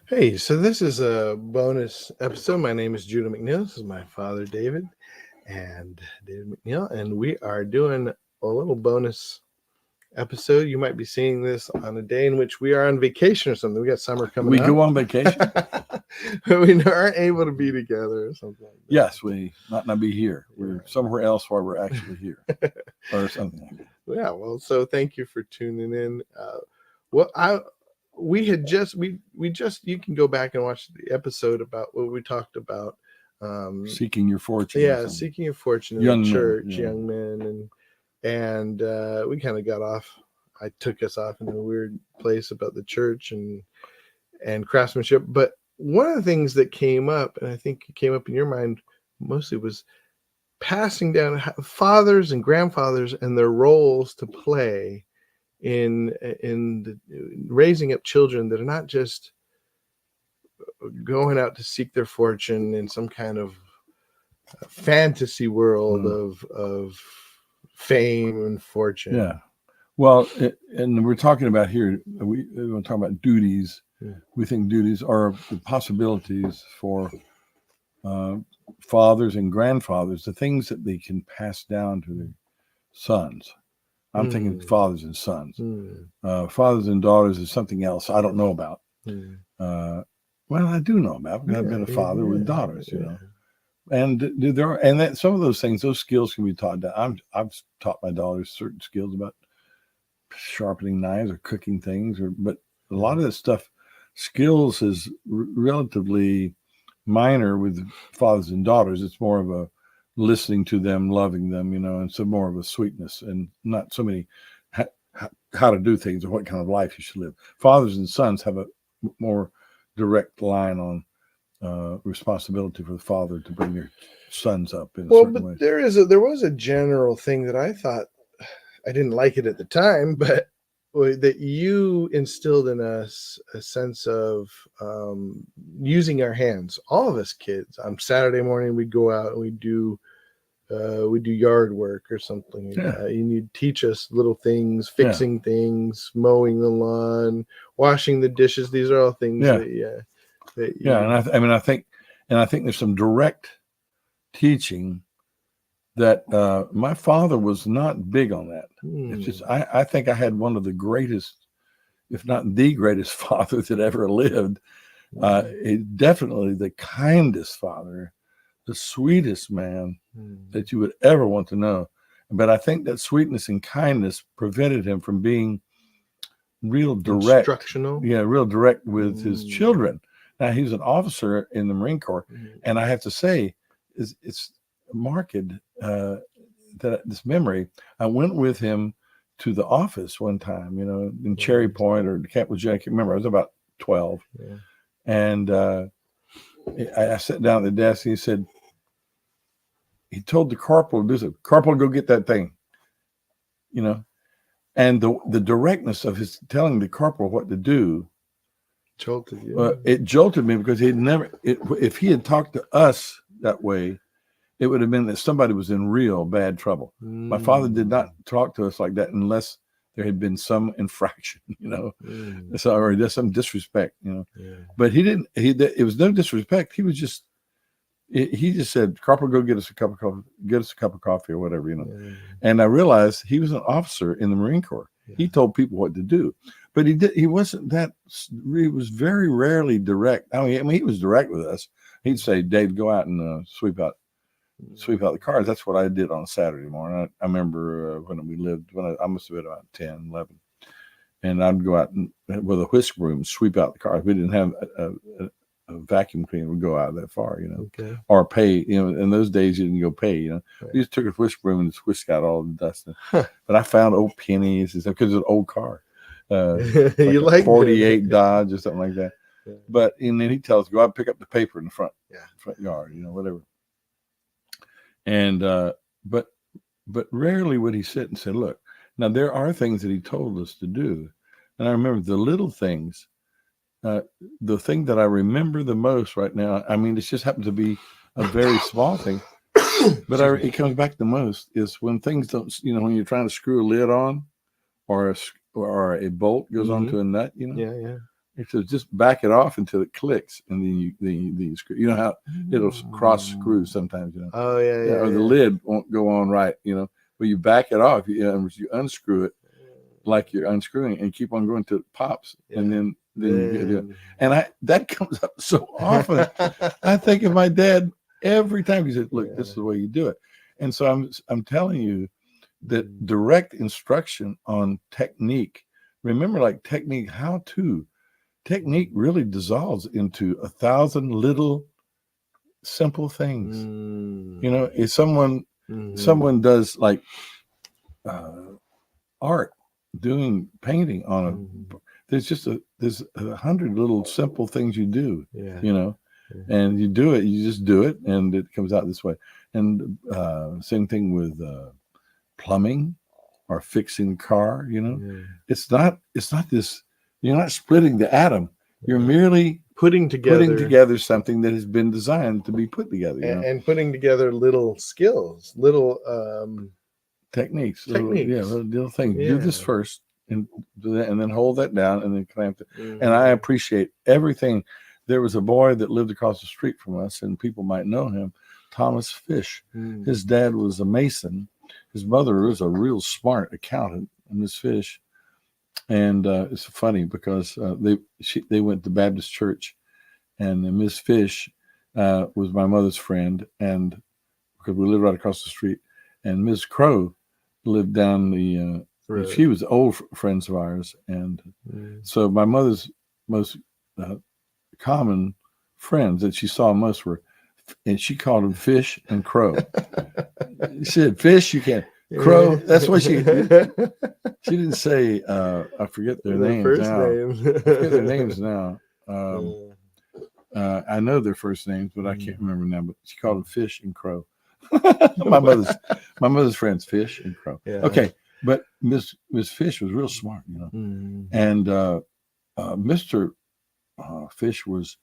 Hey, so this is a bonus episode. My name is Judah McNeil. This is my father, David, and David McNeil, and we are doing a little bonus episode. You might be seeing this on a day in which we are on vacation or something. We got summer coming We up. go on vacation? But we aren't able to be together or something like that. Yes, we might not be here. We're somewhere else while we're actually here or something like that. Yeah, well, so thank you for tuning in. We just you can go back and watch the episode about what we talked about. Seeking your fortune. Yeah, seeking your fortune in Young the men, church, yeah. young men, and we kind of got off. I took us off in a weird place about the church and craftsmanship. But one of the things that came up, and I think it came up in your mind mostly, was passing down fathers and grandfathers and their roles to play in raising up children that are not just going out to seek their fortune in some kind of fantasy world of fame and fortune. Yeah. Well, and we're talking about here, we're talking about duties. Yeah. We think duties are the possibilities for fathers and grandfathers, the things that they can pass down to their sons. I'm thinking fathers and sons. Fathers and daughters is something else I don't know about. Well, I do know about because I've been a father with daughters, you know. And that some of those things, those skills can be taught. I've taught my daughters certain skills about sharpening knives or cooking things, but a lot of this stuff, skills is relatively minor with fathers and daughters. It's more of a listening to them, loving them, you know, and so more of a sweetness and not so many how to do things or what kind of life you should live. Fathers and sons have a more direct line on responsibility for the father to bring their sons up in a certain way. There was a general thing that I thought, I didn't like it at the time, but that you instilled in us a sense of using our hands. All of us kids, on Saturday morning we'd go out and we do yard work or something. Yeah. You'd teach us little things, fixing things, mowing the lawn, washing the dishes. These are all things and I think there's some direct teaching that my father was not big on that. It's just I think I had one of the greatest, if not the greatest father that ever lived. Definitely the kindest father, the sweetest man that you would ever want to know. But I think that sweetness and kindness prevented him from being real direct. Instructional? Yeah, real direct with his children. Now, he's an officer in the Marine Corps, and I have to say, it's marked that this memory. I went with him to the office one time, you know, in Cherry Point or Camp Lejeune. I can't remember. I was about 12. Yeah. And I sat down at the desk, and he said, he told the corporal to do something. Corporal, go get that thing, you know. And the directness of his telling the corporal what to do jolted you. It jolted me because if he had talked to us that way, it would have been that somebody was in real bad trouble. My father did not talk to us like that unless there had been some infraction, you know, or there's some disrespect, you know. Yeah. But he didn't. It was no disrespect. He was just. He just said, "Corporal, go get us a cup of coffee or whatever, you know." Yeah. And I realized he was an officer in the Marine Corps. Yeah. He told people what to do, but he wasn't that. He was very rarely direct. I mean, he was direct with us. He'd say, "Dave, go out and sweep out the cars." That's what I did on a Saturday morning. I remember when I must have been about 10, 11. And I'd go out with a whisk broom, sweep out the cars. We didn't have a vacuum cleaner. We'd go out that far, you know, or pay, you know, in those days you didn't go pay, you know. Right. We just took a whisk broom and just whisked out all the dust. But I found old pennies and stuff because it's an old car. You like 48 Dodge or something like that. Yeah. But, and then he tells us, go out and pick up the paper in the front yard, you know, whatever. And, but rarely would he sit and say, look, now there are things that he told us to do. And I remember the little things, the thing that I remember the most right now, I mean, it just happened to be a very small thing, but it comes back the most is when things don't, you know, when you're trying to screw a lid on or a bolt goes onto a nut, you know, He says, just back it off until it clicks, and then you screw. You know how it'll cross screw sometimes, you know. Oh yeah. Or the lid won't go on right, you know. But you back it off, you unscrew it like you're unscrewing, and keep on going till it pops, and then you get it. And that comes up so often. I think of my dad every time. He said, "Look, this is the way you do it." And so I'm telling you that direct instruction on technique. Remember, like technique, how to. Technique really dissolves into 1,000 little simple things. You know, if someone does like art, doing painting on there's 100 little simple things you do. You know, and you just do it, and it comes out this way. And same thing with plumbing or fixing car. You know, it's not this. You're not splitting the atom. You're merely putting together something that has been designed to be put together. You know? And putting together little skills, little techniques. Little things. Yeah. Do this first, and do that, and then hold that down, and then clamp it. And I appreciate everything. There was a boy that lived across the street from us, and people might know him, Thomas Fish. His dad was a mason. His mother was a real smart accountant, Miss Fish. And it's funny because they went to Baptist church, and Miss Fish was my mother's friend, and because we lived right across the street, and Miss Crow lived down the road. She was old friends of ours, and so my mother's most common friends that she saw most were, and she called them Fish and Crow. She said, "Fish, you can't." Crow, that's what she didn't say. I forget their names now. I forget their names now. I know their first names, but I can't remember now. But she called them Fish and Crow. my mother's friends, Fish and Crow. Okay, but Miss Fish was real smart, you know, and Mr. Fish was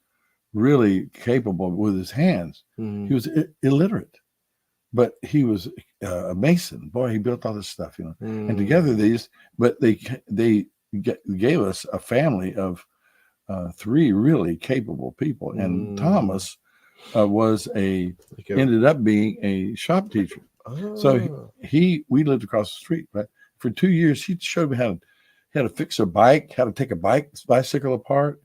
really capable with his hands. He was illiterate, but he was a mason. Boy, he built all this stuff, you know. And together they gave us a family of 3 really capable people. And Thomas ended up being a shop teacher. So we lived across the street, right? For 2 years, he showed me how to fix a bike, how to take a bicycle apart,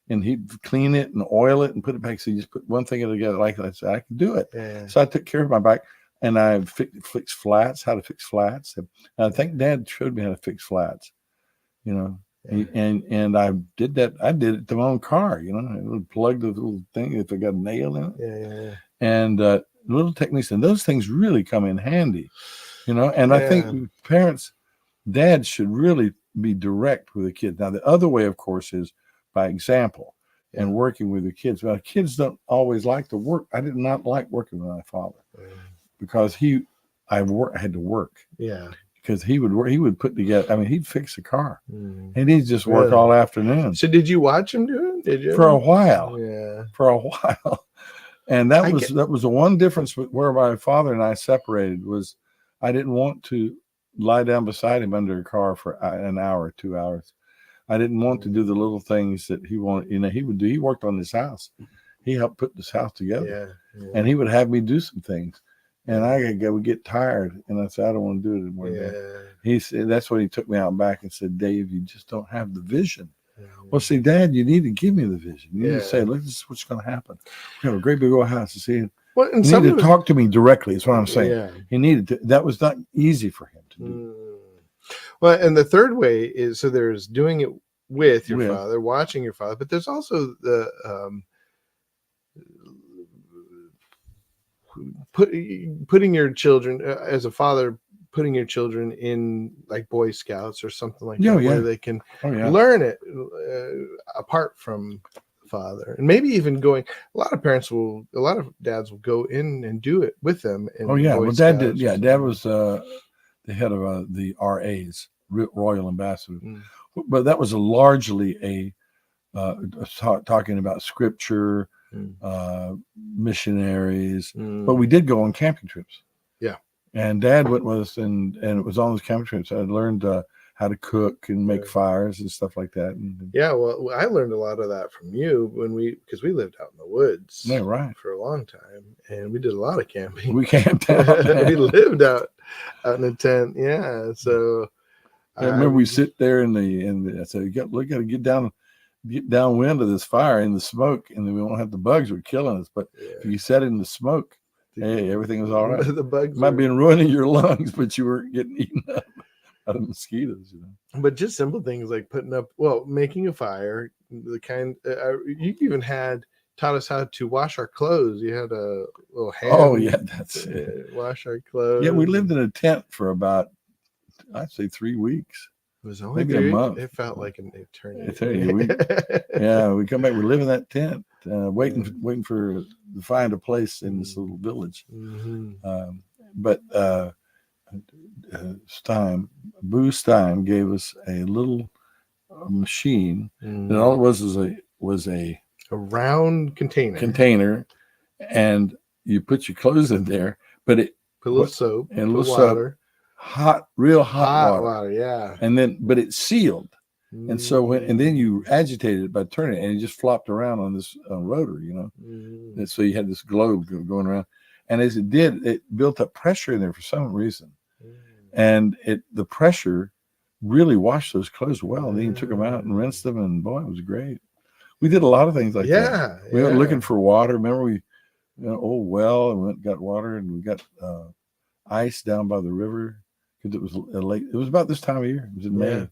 and he'd clean it and oil it and put it back. So you just put one thing together like that. So I could do it. So I took care of my bike, and I fixed flats, how to fix flats. And I think Dad showed me how to fix flats, you know. And I did that. I did it to my own car, you know. I would plug the little thing if it got a nail in it. And little techniques, and those things really come in handy, you know. And I think dads should really be direct with the kids. Now, the other way, of course, is by example and working with the kids. Well, kids don't always like to work. I did not like working with my father because I had to work. Because he would put together. I mean, he'd fix a car, and he'd just work all afternoon. So, did you watch him do it? Did you? For a while, for a while, and that was the one difference where my father and I separated. Was I didn't want to lie down beside him under a car for an hour, 2 hours. I didn't want to do the little things that he wanted. You know, he would do. He worked on this house. He helped put this house together, and he would have me do some things. And I would get tired, and I said, I don't want to do it anymore. Dad. He said, that's when he took me out back and said, Dave, you just don't have the vision. Well, see, Dad, you need to give me the vision. You need to say, look, this is what's going to happen. We have a great big old house. You need to talk to me directly. Is what I'm saying. He needed to. That was not easy for him to do. Well, and the third way is, so there's doing it with your father, watching your father, but there's also the putting your children, as a father, putting your children in like Boy Scouts or something like that, where they can learn it apart from the father, and maybe even going. A lot of dads will go in and do it with them. Well, Dad did. Yeah, Dad was the head of the RAs, Royal Ambassador, but that was largely talking about scripture. Missionaries, but we did go on camping trips. And Dad went with us, and it was on those camping trips I learned how how to cook and make Yeah. fires and stuff like that. And, Yeah, well, I learned a lot of that from you because we lived out in the woods yeah, right. for a long time, and we did a lot of camping. We camped out. We lived out in a tent. Yeah, so I remember we sit there in the I said, got to get downwind of this fire in the smoke, and then we won't have the bugs were killing us. But if you sat in the smoke, hey, everything was all right. The bugs might be ruining your lungs, but you weren't getting eaten up by the mosquitoes. But just simple things like making a fire. The kind you even taught us how to wash our clothes. You had a little hand. Oh yeah, that's wash our clothes. Yeah, we lived in a tent for about, I'd say 3 weeks. It was only maybe a month. It felt like an eternity. Yeah, we come back. We live in that tent, waiting to find a place in this little village. Mm-hmm. But Boo Stein gave us a little machine, and all it was a round container, and you put your clothes in there, but put a little soap and a little water. Real hot water. Yeah. And then, but it's sealed. And so and then you agitated it by turning it, and it just flopped around on this rotor, And so you had this globe going around. And as it did, it built up pressure in there for some reason. And the pressure really washed those clothes well. And then you took them out and rinsed them, and boy, it was great. We did a lot of things like that. We went looking for water. Remember, we well, and went got water, and we got ice down by the river. Because it was late. It was about this time of year. It was in May.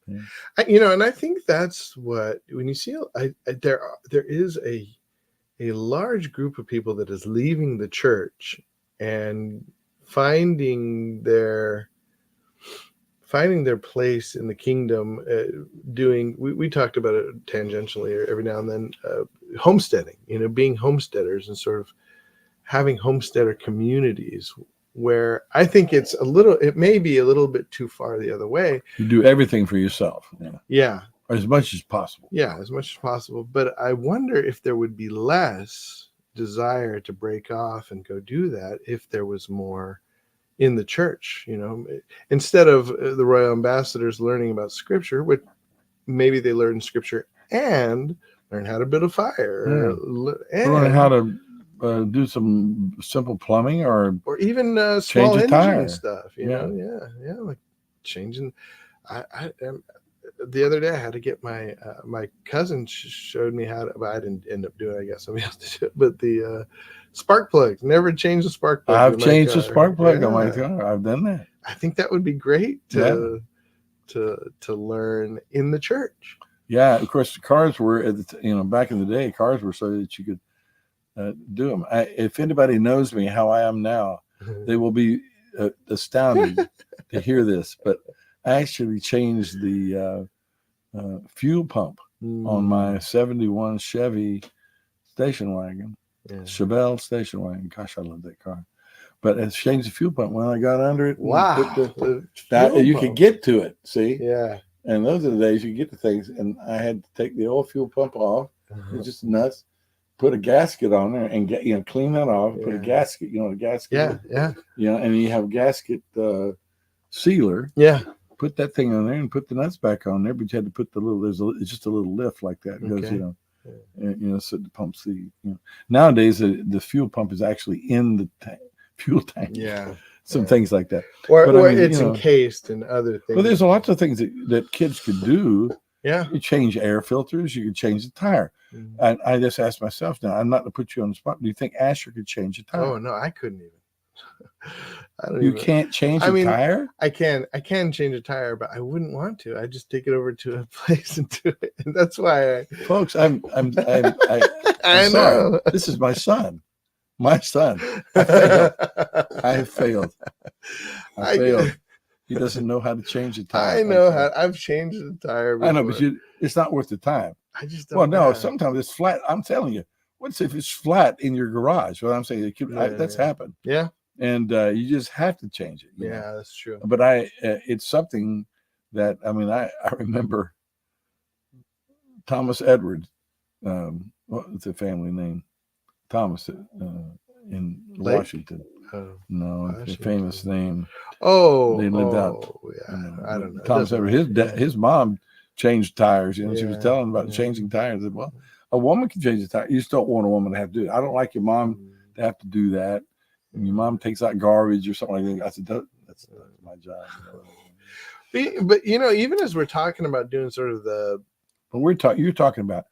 Yeah. And I think that's what when you see there is a large group of people that is leaving the church and finding their place in the kingdom. We talked about it tangentially every now and then. Homesteading, being homesteaders and sort of having homesteader communities. Where I think it may be a little bit too far the other way. You do everything for yourself. Yeah. As much as possible. Yeah, as much as possible. But I wonder if there would be less desire to break off and go do that if there was more in the church, instead of the royal ambassadors learning about scripture, which maybe they learn scripture and learn how to build a fire. And learn how to do some simple plumbing or even small engine stuff, like changing. I the other day I had to get my cousin showed me how to, but I didn't end up doing it. I guess somebody else did it. But the spark plugs, never changed the spark plug. I've changed the spark plug on my car. I've done that. I think that would be great to learn in the church. Yeah, of course, the cars were back in the day. Cars were so that you could do them. If anybody knows me how I am now, they will be astounded to hear this. But I actually changed the fuel pump on my 71 Chevy station wagon, Chevelle station wagon. Gosh, I love that car. But I changed the fuel pump when I got under it. Wow. You could get to it, see? Yeah. And those are the days you get to things. And I had to take the old fuel pump off. It's just nuts. Put a gasket on there and get clean that off. Put a gasket, a gasket. Yeah. And you have gasket sealer. Yeah. Put that thing on there and put the nuts back on there. But you had to put it's just a little lift like that. It goes, so it pumps the. Nowadays the fuel pump is actually in the fuel tank. Yeah. Some things like that. Or it's encased in other things. Well, there's lots of things that kids could do. Yeah. You change air filters. You could change the tire. And I just asked myself now, I'm not going to put you on the spot. Do you think Asher could change a tire? Oh, no, I couldn't even. You can't change a tire? I can change a tire, but I wouldn't want to. I just take it over to a place and do it. And that's why folks, I'm I know. Sorry. This is my son. My son. I have failed. I failed. He doesn't know how to change a tire. I know how. I've changed the tire before. I know, but it's not worth the time. I just don't. Well, no, sometimes it's flat. I'm telling you. What's if it's flat in your garage? Well, I'm saying that's happened. Yeah. And you just have to change it. Yeah, that's true. But it's something that, I remember Thomas Edwards, what's the family name? Thomas in Washington. Oh, No, a Washington. famous name. Oh, They lived out. Yeah. You know, I don't know. It Thomas doesn't Edison, matter. his mom changed tires. You know, she was Yeah, telling about yeah. changing tires. Said, well, a woman can change the tire. You just don't want a woman to have to do it. I don't like your mom to have to do that. And your mom takes out garbage or something like that. I said, that's my job. But you know, even as we're talking about doing sort of the, but you're talking about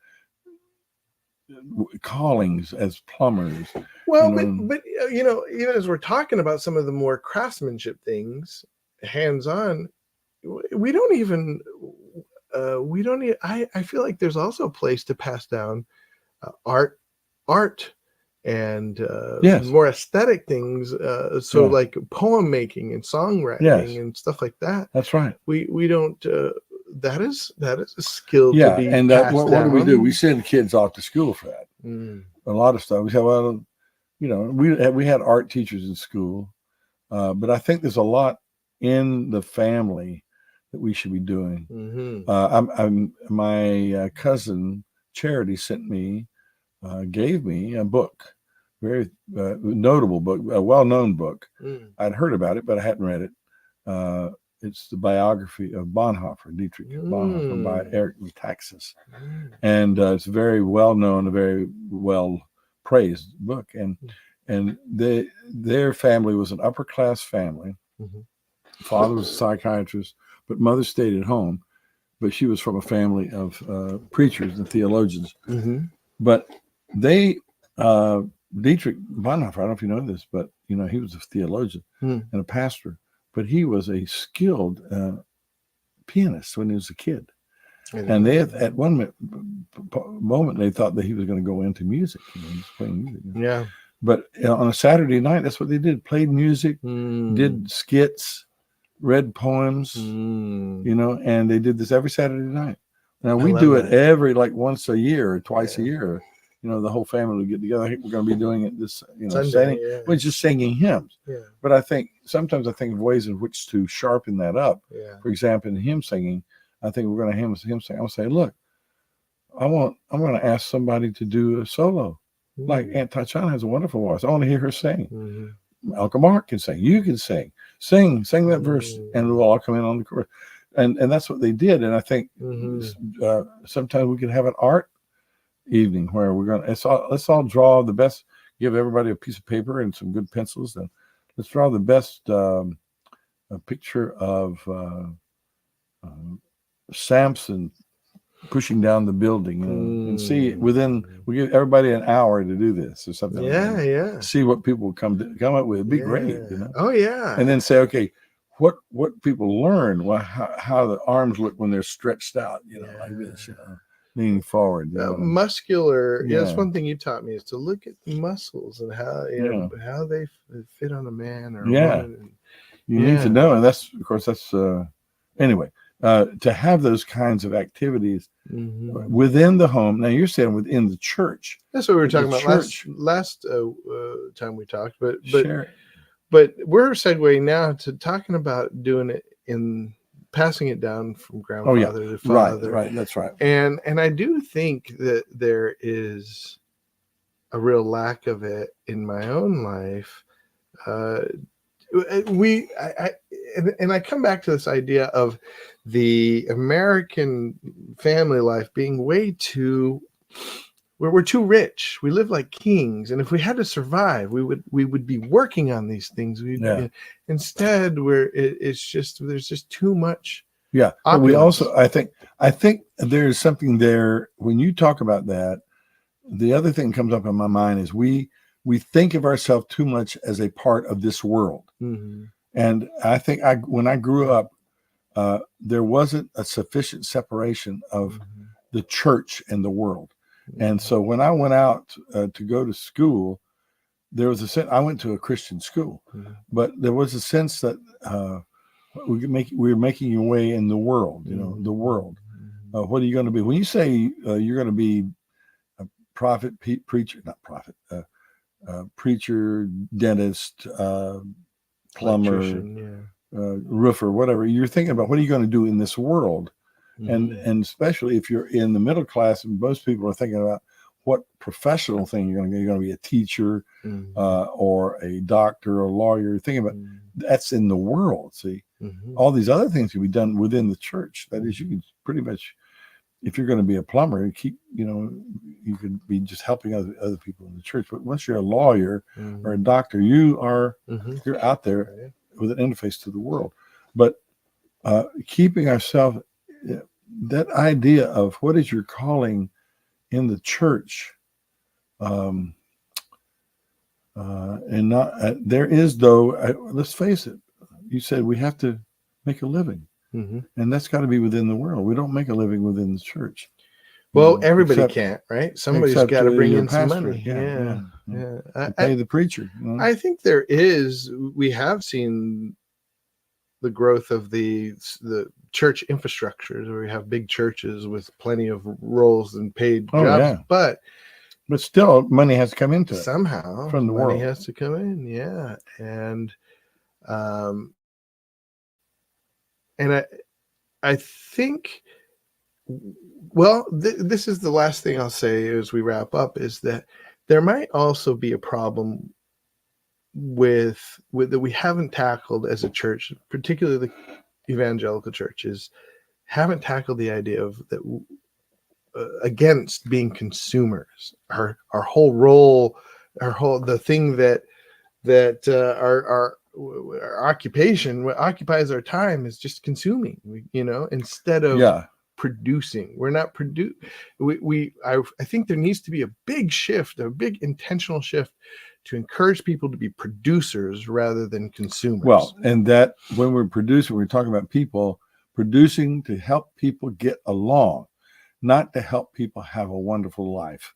callings as plumbers. well, you know, but you know, even as we're talking about some of the more craftsmanship things, hands-on, we don't even I feel like there's also a place to pass down art and yes, more aesthetic things, so yeah, like poem making and songwriting yes, and stuff like that. that's right. We don't that is a skill to Yeah, be and passed what do we do? down. We send kids off to school for that. A lot of stuff. We say, well, you know, we had art teachers in school, but I think there's a lot in the family that we should be doing. My cousin Charity gave me a book, very notable book, a well-known book. I'd heard about it, but I hadn't read it. It's the biography of Bonhoeffer, Dietrich Bonhoeffer, by Eric Metaxas. And it's a very well-known, a very well-praised book. And their family was an upper-class family. Father was a psychiatrist, but mother stayed at home. But she was from a family of preachers and theologians. But Dietrich Bonhoeffer, I don't know if you know this, but you know, he was a theologian and a pastor, but he was a skilled pianist when he was a kid. And they at one moment they thought that he was going to go into music. You know, he was playing music. You know? Yeah. But on a Saturday night, that's what they did: played music, did skits, read poems. You know, and they did this every Saturday night. Now we do it every once a year or twice a year. You know, the whole family would get together. I think we're going to be doing it this, Sunday. We're just singing hymns. But sometimes I think of ways in which to sharpen that up. For example, in hymn singing, I think we're going to hymn sing. I'll say, look, I'm going to ask somebody to do a solo. Like Aunt Tatiana has a wonderful voice. I want to hear her sing. Uncle Mark can sing. You can sing. Sing that verse, and we'll all come in on the chorus. And that's what they did. And I think sometimes we could have an art evening where we're going to let's all draw the best. Give everybody a piece of paper and some good pencils, and let's draw the best a picture of Samson pushing down the building, and see we give everybody an hour to do this or something. See what people come up with. It'd be great, you know. Oh yeah. And then say, okay, what people learn, how the arms look when they're stretched out, you know, like this, you know, leaning forward. You know muscular. Yeah, that's one thing you taught me, is to look at the muscles and how how they fit on a man or a woman. You need to know, and that's anyway. To have those kinds of activities within the home. Now you're saying within the church. That's what we were talking about last time we talked. But sure. But we're segueing now to talking about doing it in passing it down from grandfather to father. Right, that's right. And I do think that there is a real lack of it in my own life. I come back to this idea of the American family life being way too, we're too rich. We live like kings, and if we had to survive, we would be working on these things. Instead, there's just too much. Yeah, but we also, I think there's something there when you talk about that. The other thing that comes up in my mind is we think of ourselves too much as a part of this world. And I think when I grew up, there wasn't a sufficient separation of the church and the world. And so when I went out to go to school, there was a sense, I went to a Christian school, but there was a sense that we were making your way in the world, you know, the world. What are you going to be? When you say you're going to be a prophet, preacher, not prophet, preacher, dentist, plumber, roofer, whatever, you're thinking about what are you going to do in this world. And especially if you're in the middle class, and most people are thinking about what professional thing you're going to be a teacher Mhm. or a doctor or a lawyer. Think about that's in the world. See, Mhm. all these other things can be done within the church. That is, you can pretty much, if you're going to be a plumber, you could be just helping other people in the church. But once you're a lawyer or a doctor, you're out there with an interface to the world. But keeping ourselves, that idea of what is your calling in the church, and not there is, though, let's face it, you said we have to make a living, and that's got to be within the world. We don't make a living within the church. Well, everybody can't, right? Somebody's got to bring in some pastor. money. Yeah. Pay the preacher. I think we have seen the growth of the church infrastructures, where we have big churches with plenty of roles and paid jobs, but still money has to come into it somehow from the money world. has to come in. Yeah. And I think, well, this is the last thing I'll say as we wrap up, is that there might also be a problem with that we haven't tackled as a church, particularly the evangelical churches, haven't tackled the idea of that against being consumers. Our whole role, the thing that our occupation, what occupies our time, is just consuming. Instead of producing. We're not I think there needs to be a big shift, a big intentional shift, to encourage people to be producers rather than consumers. Well, and that when we're producing, we're talking about people producing to help people get along, not to help people have a wonderful life,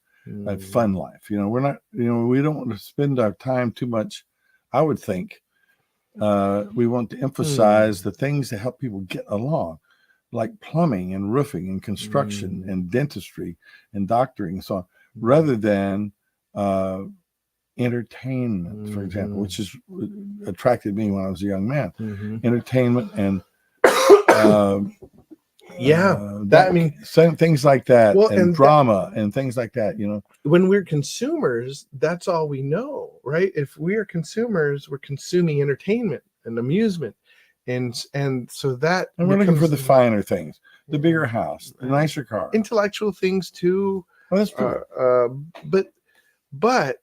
a fun life. We're not, we don't want to spend our time too much. I would think we want to emphasize the things that help people get along, like plumbing and roofing and construction and dentistry and doctoring and so on, rather than entertainment, for example, which is attracted me when I was a young man. Entertainment and things like that, and drama and things like that. When we're consumers, that's all we know, right? If we are consumers, we're consuming entertainment and amusement, and so that, and we're looking for the finer things, the bigger house, the nicer car, intellectual things too. Well, that's true. But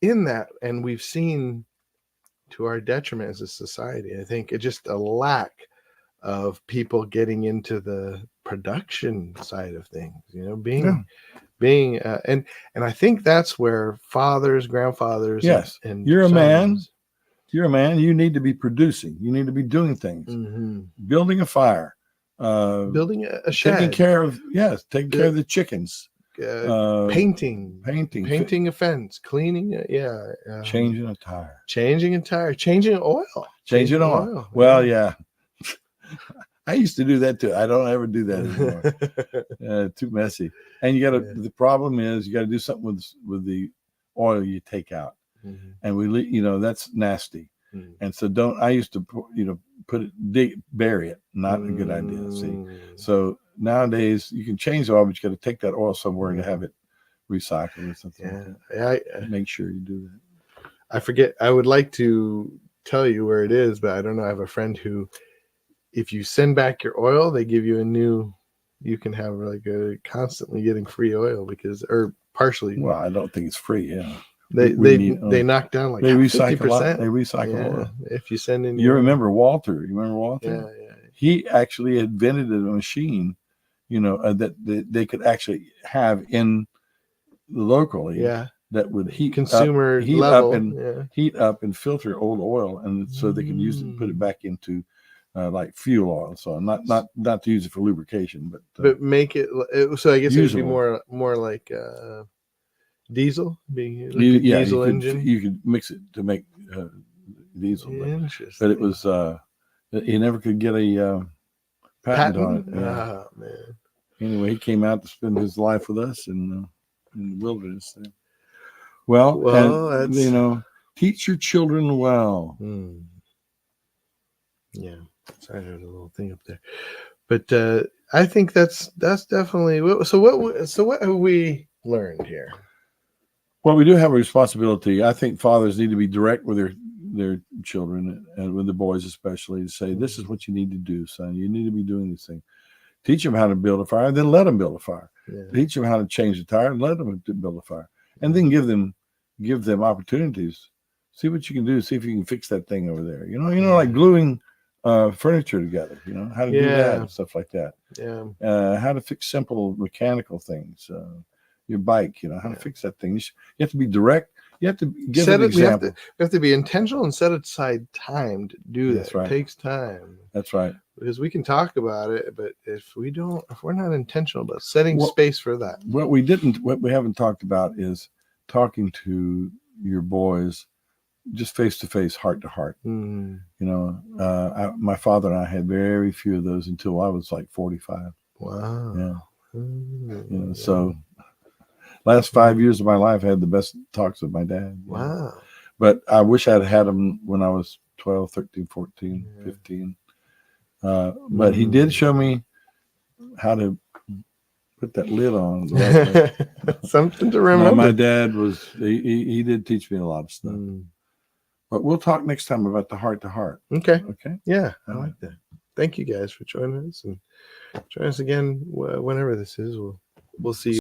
in that, and we've seen, to our detriment as a society, I think, it's just a lack of people getting into the production side of things, being and I think that's where fathers, grandfathers, and you're a man, you need to be producing, you need to be doing things, building a fire, building a shed, taking care of the chickens, painting a fence, cleaning changing a tire, changing oil. Well, I used to do that too. I don't ever do that anymore. Too messy. And the problem is you got to do something with the oil you take out, and that's nasty. And so I used to bury it. Not a good idea. See, so nowadays you can change the oil, but you got to take that oil somewhere and have it recycled or something. Make sure you do that. I forget. I would like to tell you where it is, but I don't know. I have a friend who, if you send back your oil, they give you a new. You can have constantly getting free oil or partially. Well, I don't think it's free. Yeah, they knock down they recycle 50%. They recycle oil. If you send in, you remember Walter? You remember Walter? Yeah. He actually invented a machine, that they could actually have in locally. Yeah. That would heat up and filter old oil, and so they can use it and put it back into like fuel oil. So not to use it for lubrication, but make it. So I guess it would be more like diesel. Diesel engine. You could mix it to make diesel. But it was he never could get a patent on it. Yeah. Oh man. Anyway, he came out to spend his life with us in the wilderness there. Well, teach your children well. Yeah, sorry, there's a little thing up there, but I think that's definitely. So what have we learned here? Well, we do have a responsibility. I think fathers need to be direct with their children, and with the boys especially, to say, this is what you need to do, son. You need to be doing these things. Teach them how to build a fire, then let them build a fire. Yeah. Teach them how to change the tire, and let them build a fire. And then give them opportunities. See what you can do. See if you can fix that thing over there. Like gluing furniture together. How to do that and stuff like that. Yeah. How to fix simple mechanical things. Your bike. How to fix that thing. You have to be direct. You have to give an example. We have to be intentional and set aside time to do that. That's right. It takes time. That's right. Because we can talk about it, but if we're not intentional about setting space for that. What we haven't talked about is talking to your boys just face to face, heart to heart. Mm. My father and I had very few of those until I was like 45. Wow. Yeah. Mm. So last 5 years of my life, I had the best talks with my dad. Wow. But I wish I'd had them when I was 12, 13, 14, 15. But he did show me how to put that lid on. Something to remember. My dad he did teach me a lot of stuff. But we'll talk next time about the heart to heart. Okay. Okay. Yeah, I like that. Thank you guys for joining us, and join us again whenever this is. We'll see you.